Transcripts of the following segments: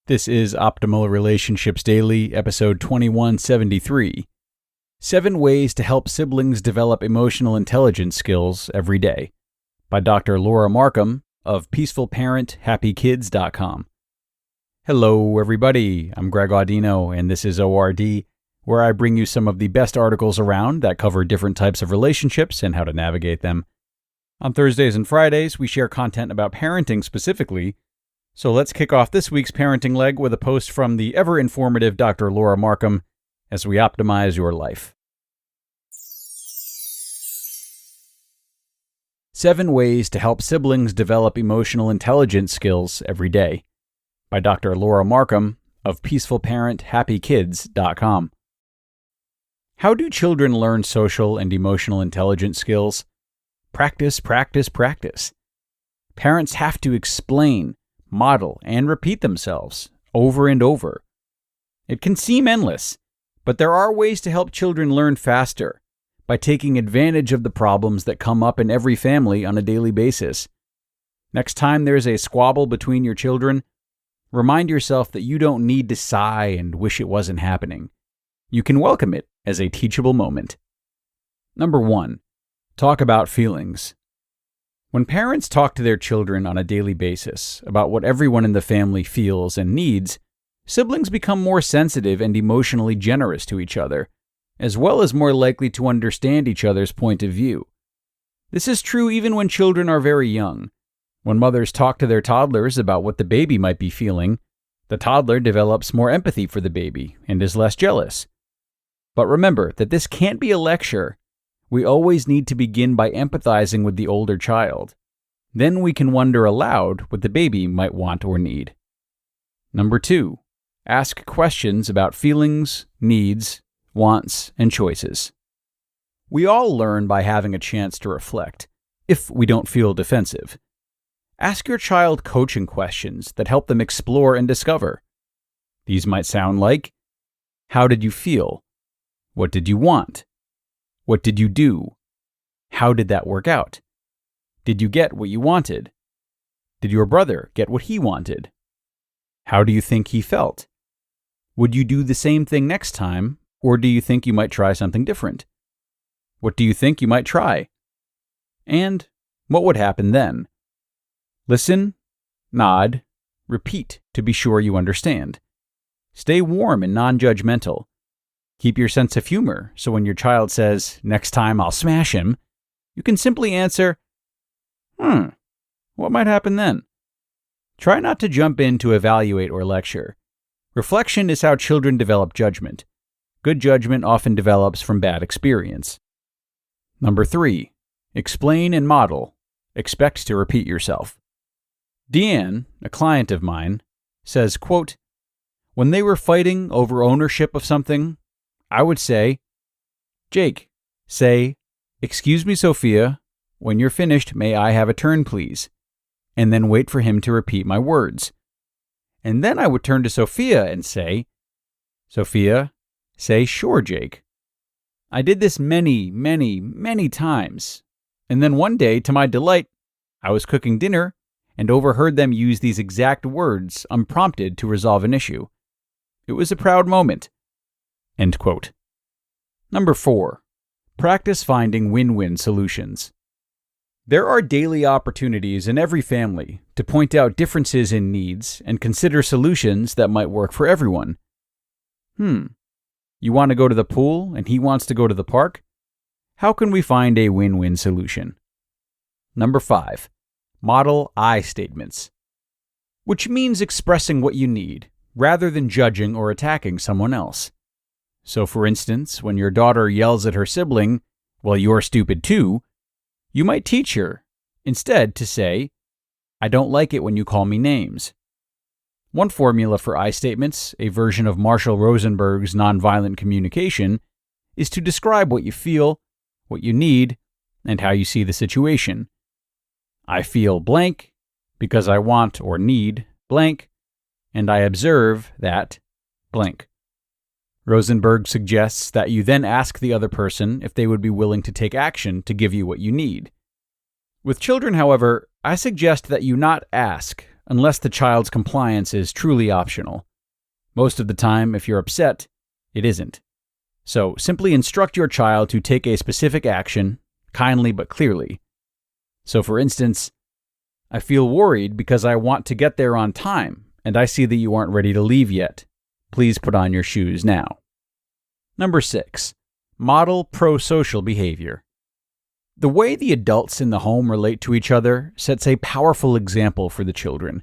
This is Optimal Relationships Daily, episode 2173. 7 Ways to Help Siblings Develop Emotional Intelligence Skills Every Day, by Dr. Laura Markham of peacefulparenthappykids.com. Hello, everybody. I'm Greg Audino, and this is ORD, where I bring you some of the best articles around that cover different types of relationships and how to navigate them. On Thursdays and Fridays, we share content about parenting specifically. So let's kick off this week's parenting leg with a post from the ever-informative Dr. Laura Markham as we optimize your life. 7 Ways to Help Siblings Develop Emotional Intelligence Skills Every Day, by Dr. Laura Markham of peacefulparenthappykids.com. How do children learn social and emotional intelligence skills? Practice, practice, practice. Parents have to explain, model, and repeat themselves over and over. It can seem endless, but there are ways to help children learn faster by taking advantage of the problems that come up in every family on a daily basis. Next time there's a squabble between your children, remind yourself that you don't need to sigh and wish it wasn't happening. You can welcome it as a teachable moment. Number 1. Talk about feelings. When parents talk to their children on a daily basis about what everyone in the family feels and needs, siblings become more sensitive and emotionally generous to each other, as well as more likely to understand each other's point of view. This is true even when children are very young. When mothers talk to their toddlers about what the baby might be feeling, the toddler develops more empathy for the baby and is less jealous. But remember that this can't be a lecture. We always need to begin by empathizing with the older child. Then we can wonder aloud what the baby might want or need. Number 2. Ask questions about feelings, needs, wants, and choices. We all learn by having a chance to reflect, if we don't feel defensive. Ask your child coaching questions that help them explore and discover. These might sound like, how did you feel? What did you want? What did you do? How did that work out? Did you get what you wanted? Did your brother get what he wanted? How do you think he felt? Would you do the same thing next time, or do you think you might try something different? What do you think you might try? And what would happen then? Listen, nod, repeat to be sure you understand. Stay warm and non-judgmental. Keep your sense of humor, so when your child says, "Next time I'll smash him," you can simply answer, what might happen then? Try not to jump in to evaluate or lecture. Reflection is how children develop judgment. Good judgment often develops from bad experience. Number 3. Explain and model. Expect to repeat yourself. Deanne, a client of mine, says, quote, "When they were fighting over ownership of something, I would say, Jake, say, 'Excuse me, Sophia, when you're finished, may I have a turn, please?' And then wait for him to repeat my words. And then I would turn to Sophia and say, 'Sophia, say, sure, Jake.' I did this many, many, many times. And then one day, to my delight, I was cooking dinner and overheard them use these exact words unprompted to resolve an issue. It was a proud moment." End quote. Number 4. Practice finding win-win solutions. There are daily opportunities in every family to point out differences in needs and consider solutions that might work for everyone. You want to go to the pool and he wants to go to the park? How can we find a win-win solution? Number 5. Model I statements, which means expressing what you need rather than judging or attacking someone else. So, for instance, when your daughter yells at her sibling, "Well, you're stupid too," you might teach her, instead, to say, "I don't like it when you call me names." One formula for I statements, a version of Marshall Rosenberg's nonviolent communication, is to describe what you feel, what you need, and how you see the situation. I feel blank because I want or need blank, and I observe that blank. Rosenberg suggests that you then ask the other person if they would be willing to take action to give you what you need. With children, however, I suggest that you not ask, unless the child's compliance is truly optional. Most of the time, if you're upset, it isn't. So simply instruct your child to take a specific action, kindly but clearly. So for instance, I feel worried because I want to get there on time, and I see that you aren't ready to leave yet. Please put on your shoes now. Number 6. Model pro-social behavior. The way the adults in the home relate to each other sets a powerful example for the children.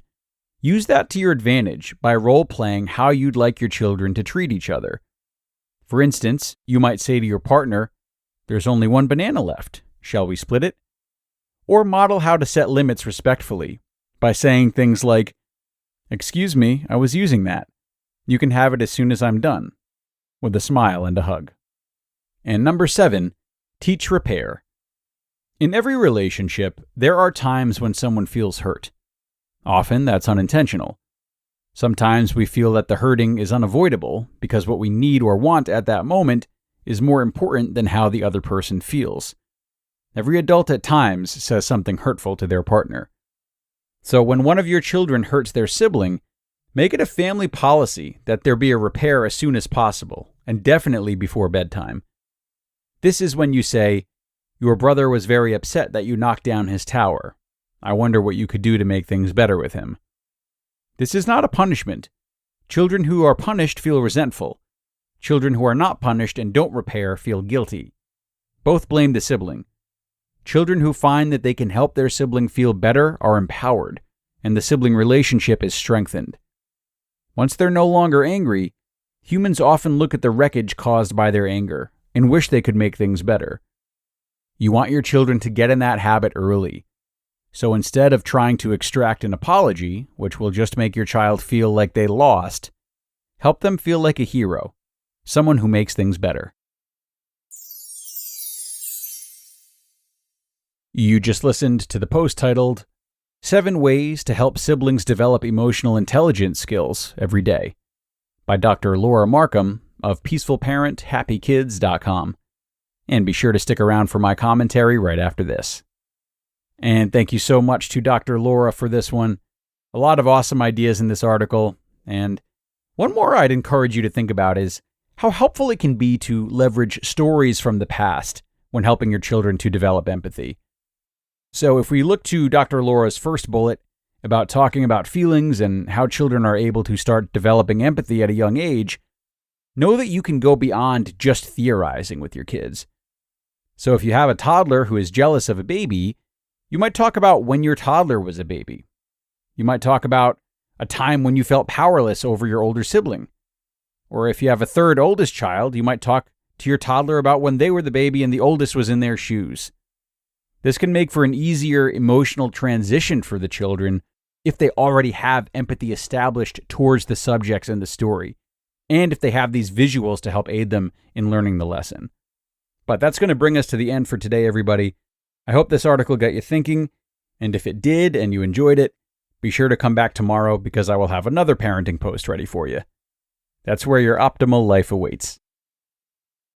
Use that to your advantage by role-playing how you'd like your children to treat each other. For instance, you might say to your partner, "There's only one banana left. Shall we split it?" Or model how to set limits respectfully by saying things like, "Excuse me, I was using that. You can have it as soon as I'm done," with a smile and a hug. And number 7, teach repair. In every relationship, there are times when someone feels hurt. Often that's unintentional. Sometimes we feel that the hurting is unavoidable because what we need or want at that moment is more important than how the other person feels. Every adult at times says something hurtful to their partner. So when one of your children hurts their sibling, make it a family policy that there be a repair as soon as possible, and definitely before bedtime. This is when you say, "Your brother was very upset that you knocked down his tower. I wonder what you could do to make things better with him." This is not a punishment. Children who are punished feel resentful. Children who are not punished and don't repair feel guilty. Both blame the sibling. Children who find that they can help their sibling feel better are empowered, and the sibling relationship is strengthened. Once they're no longer angry, humans often look at the wreckage caused by their anger and wish they could make things better. You want your children to get in that habit early. So instead of trying to extract an apology, which will just make your child feel like they lost, help them feel like a hero, someone who makes things better. You just listened to the post titled, 7 Ways to Help Siblings Develop Emotional Intelligence Skills Every Day, by Dr. Laura Markham of peacefulparenthappykids.com. And be sure to stick around for my commentary right after this. And thank you so much to Dr. Laura for this one. A lot of awesome ideas in this article. And one more I'd encourage you to think about is how helpful it can be to leverage stories from the past when helping your children to develop empathy. So if we look to Dr. Laura's first bullet about talking about feelings and how children are able to start developing empathy at a young age, know that you can go beyond just theorizing with your kids. So if you have a toddler who is jealous of a baby, you might talk about when your toddler was a baby. You might talk about a time when you felt powerless over your older sibling. Or if you have a third oldest child, you might talk to your toddler about when they were the baby and the oldest was in their shoes. This can make for an easier emotional transition for the children if they already have empathy established towards the subjects in the story, and if they have these visuals to help aid them in learning the lesson. But that's going to bring us to the end for today, everybody. I hope this article got you thinking, and if it did and you enjoyed it, be sure to come back tomorrow because I will have another parenting post ready for you. That's where your optimal life awaits.